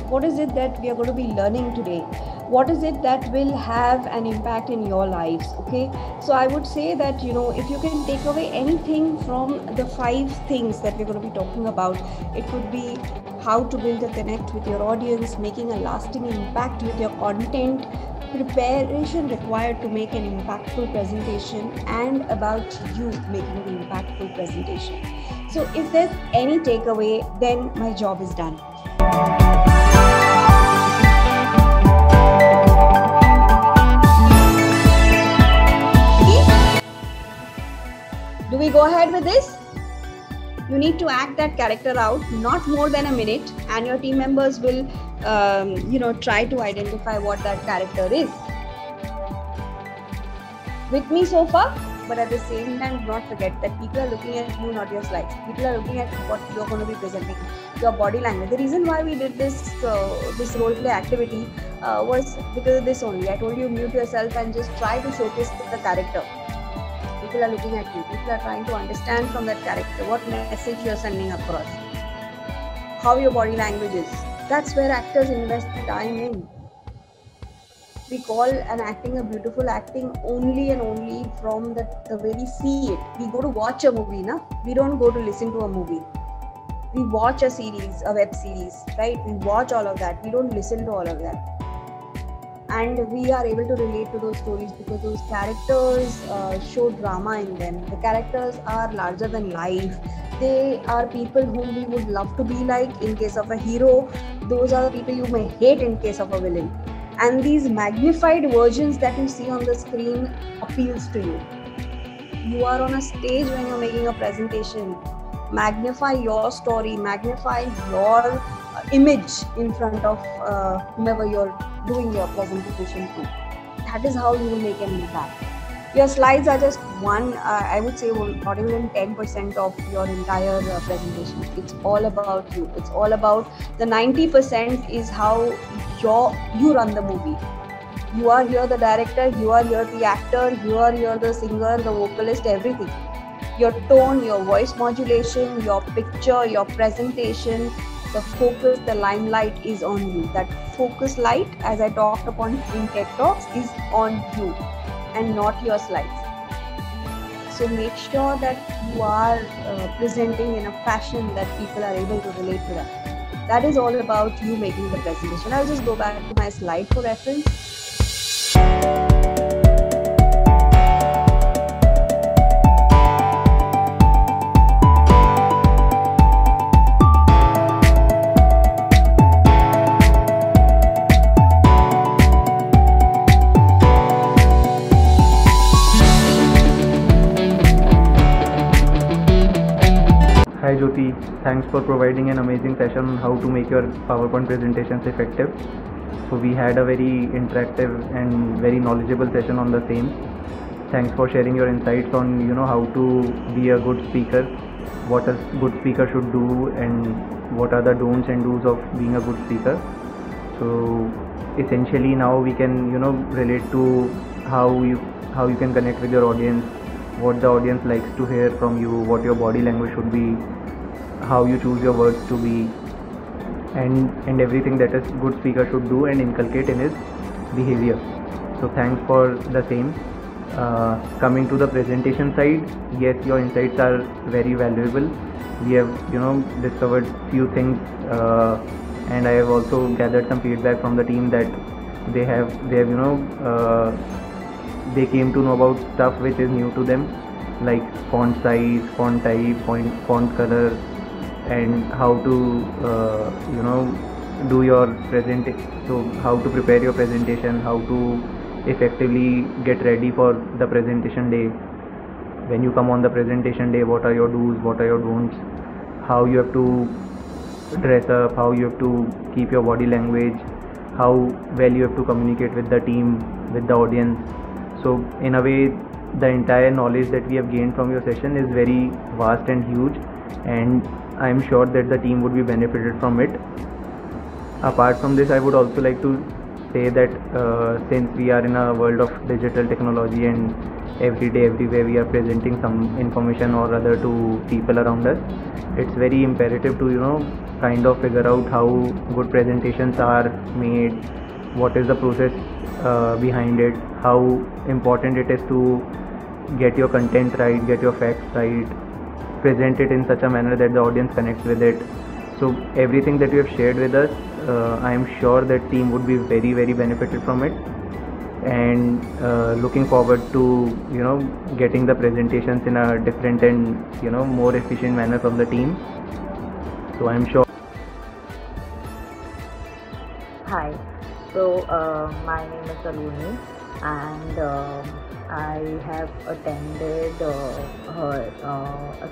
What is it that we are going to be learning today? What is it that will have an impact in your lives? Okay, so I would say that, if you can take away anything from the 5 things that we're going to be talking about, it could be how to build a connect with your audience, making a lasting impact with your content, preparation required to make an impactful presentation, and about you making the impactful presentation. So if there's any takeaway, then my job is done. Do we go ahead with this? You need to act that character out, not more than a minute, and your team members will, try to identify what that character is. With me so far? But at the same time, do not forget that people are looking at you, not your slides. People are looking at what you're going to be presenting, your body language. The reason why we did this role play activity was because of this only. I told you, mute yourself and just try to showcase the character. People are looking at you. People are trying to understand from that character what message you're sending across, how your body language is. That's where actors invest the time in. We call an acting a beautiful acting only and only from the way we see it. We go to watch a movie, na? We don't go to listen to a movie. We watch a series, a web series, right? We watch all of that. We don't listen to all of that. And we are able to relate to those stories because those characters show drama in them. The characters are larger than life. They are people whom we would love to be like in case of a hero. Those are the people you may hate in case of a villain. And these magnified versions that you see on the screen appeals to you. You are on a stage when you're making a presentation. Magnify your story, magnify your image in front of whomever you're doing your presentation to. That is how you will make an impact. Your slides are just one, I would say not even 10% of your entire presentation. It's all about you. It's all about the 90% is how you run the movie. You are here the director, you are here the actor, you are here the singer, the vocalist, everything. Your tone, your voice modulation, your picture, your presentation, the focus, the limelight is on you. That focus light, as I talked upon in TED Talks, is on you and not your slides. So make sure that you are presenting in a fashion that people are able to relate to that. That is all about you making the presentation. I'll just go back to my slide for reference. Hi Jyoti, thanks for providing an amazing session on how to make your PowerPoint presentations effective. So we had a very interactive and very knowledgeable session on the same. Thanks for sharing your insights on how to be a good speaker, what a good speaker should do, and what are the don'ts and do's of being a good speaker. So essentially now we can relate to how you can connect with your audience, what the audience likes to hear from you, what your body language should be, how you choose your words to be, and everything that a good speaker should do and inculcate in his behavior. So thanks for the same. Coming to the presentation side, yes, your insights are very valuable. We have discovered few things, and I have also gathered some feedback from the team that they came to know about stuff which is new to them, like font size, font type, font color, and how to do your presentation. So how to prepare your presentation, how to effectively get ready for the presentation day. When you come on the presentation day, what are your do's, what are your don'ts, how you have to dress up, how you have to keep your body language, how well you have to communicate with the team, with the audience. So in a way, the entire knowledge that we have gained from your session is very vast and huge, and I am sure that the team would be benefited from it. Apart from this, I would also like to say that since we are in a world of digital technology and every day, everywhere we are presenting some information or other to people around us, it's very imperative to kind of figure out how good presentations are made, what is the process behind it, how important it is to get your content right, get your facts right, present it in such a manner that the audience connects with it. So everything that you have shared with us, I am sure that team would be very, very benefited from it, and looking forward to getting the presentations in a different and more efficient manner from the team. So I am sure. Hi, so my name is Saloni, and I have attended a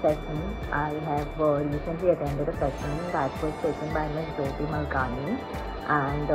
session. I have recently attended a session that was taken by Ms Jyoti Malkani, and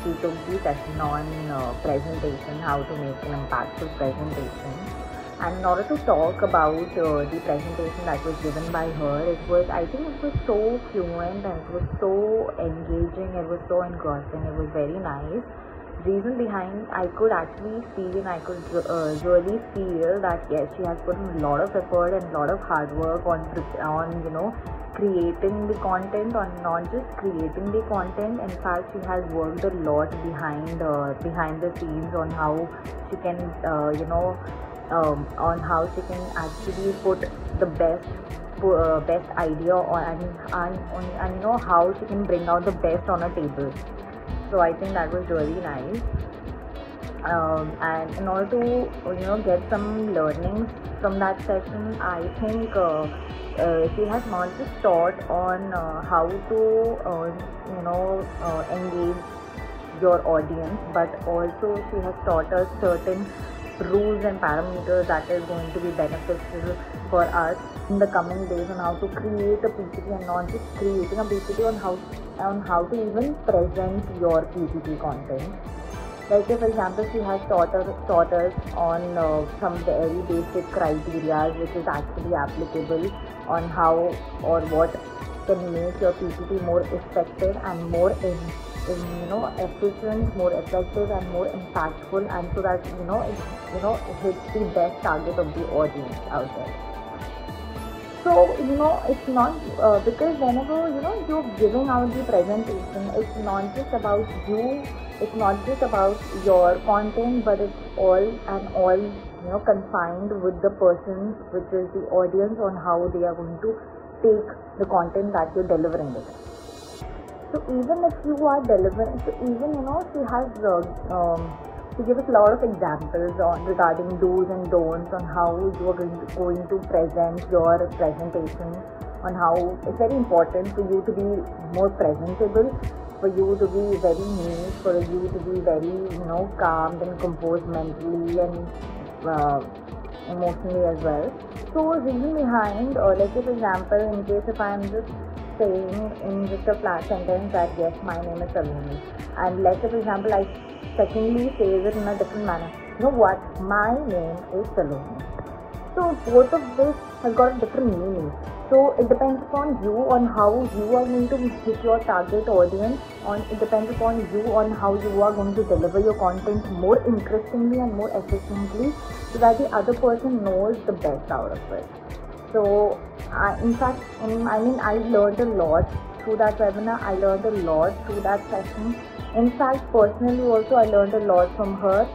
she took the session on presentation, how to make an impactful presentation. And in order to talk about the presentation that was given by her, I think it was so fluent, and it was so engaging, it was so engrossing, it was very nice. Reason behind, I could actually see, and I could really feel that yes, she has put in a lot of effort and a lot of hard work on creating the content, on not just creating the content. In fact, she has worked a lot behind the scenes on how she can on how she can actually put the best idea on, and how she can bring out the best on a table. So I think that was really nice. And in order to get some learnings from that session, I think she has not just taught on how to engage your audience, but also she has taught us certain rules and parameters that is going to be beneficial for us in the coming days on how to create a PPT, and not just creating a PPT, on how to even present your PPT content. Like if, for example, she has taught us on some very basic criteria which is actually applicable on how or what can make your PPT more effective and more efficient, more effective and more impactful, and so that it hits the best target of the audience out there. So it's not because whenever you're giving out the presentation, it's not just about you, it's not just about your content, but it's all confined with the person, which is the audience, on how they are going to take the content that you're delivering it. So even if you are delivering, she has she gives us a lot of examples regarding do's and don'ts on how you are going to present your presentation, on how it's very important for you to be more presentable, for you to be very neat, for you to be very calm and composed mentally and emotionally as well. So reason behind, let's say for example, in case if I am just saying in just a flat sentence that yes, my name is Saloni, and let's say for example I secondly says it in a different manner. You know what? My name is Saloni. So both of this has got a different meaning. So it depends upon you on how you are going to hit your target audience. It depends upon you on how you are going to deliver your content more interestingly and more efficiently, so that the other person knows the best out of it. So in fact, I learned a lot through that webinar. I learned a lot through that session. In fact, personally also I learned a lot from her.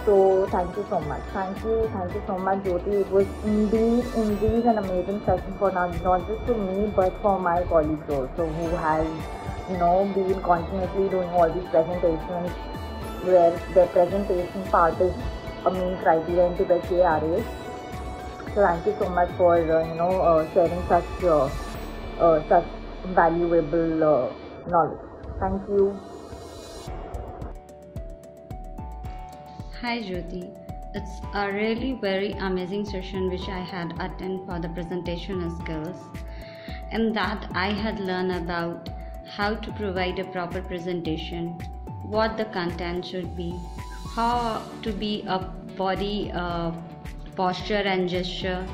So thank you so much. Thank you so much, Jyoti. It was indeed an amazing session for not just for me, but for my colleagues also, who has been continuously doing all these presentations, where their presentation part is a main criteria into the KRAs. So thank you so much for sharing such valuable knowledge. Thank you. Hi Jyoti, it's a really very amazing session which I had attended for the presentation skills. In that I had learned about how to provide a proper presentation, what the content should be, how to be a body posture and gesture,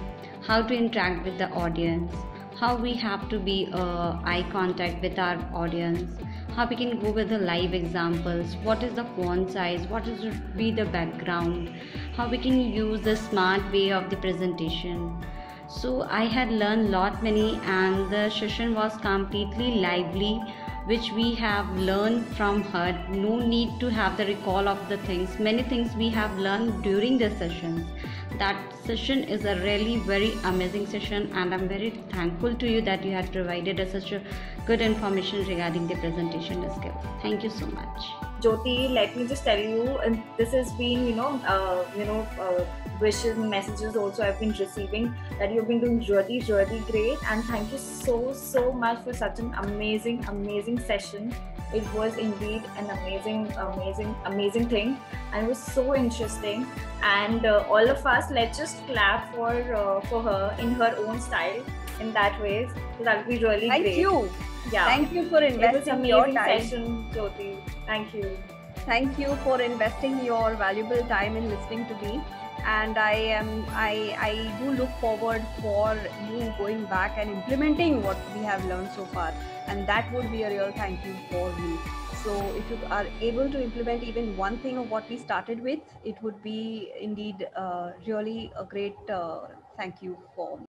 how to interact with the audience, how we have to be eye contact with our audience, how we can go with the live examples, what is the font size, what should be the background, how we can use the smart way of the presentation. So I had learned lot many, and the session was completely lively, which we have learned from her. No need to have the recall of the things. Many things we have learned during the sessions. That session is a really very amazing session, and I'm very thankful to you that you had provided us such a good information regarding the presentation skill. Thank you so much. Jyoti, let me just tell you, and this has been, wishes and messages also I've been receiving that you've been doing really, really great. And thank you so much for such an amazing session. It was indeed an amazing thing, and it was so interesting. And all of us, let's just clap for her in her own style, in that way. So that would be really great. Thank you. Yeah. Thank you for investing your time. Session, Jyoti. Thank you. Thank you for investing your valuable time in listening to me. And I do look forward for you going back and implementing what we have learned so far. And that would be a real thank you for me. So if you are able to implement even one thing of what we started with, it would be indeed really a great thank you for me.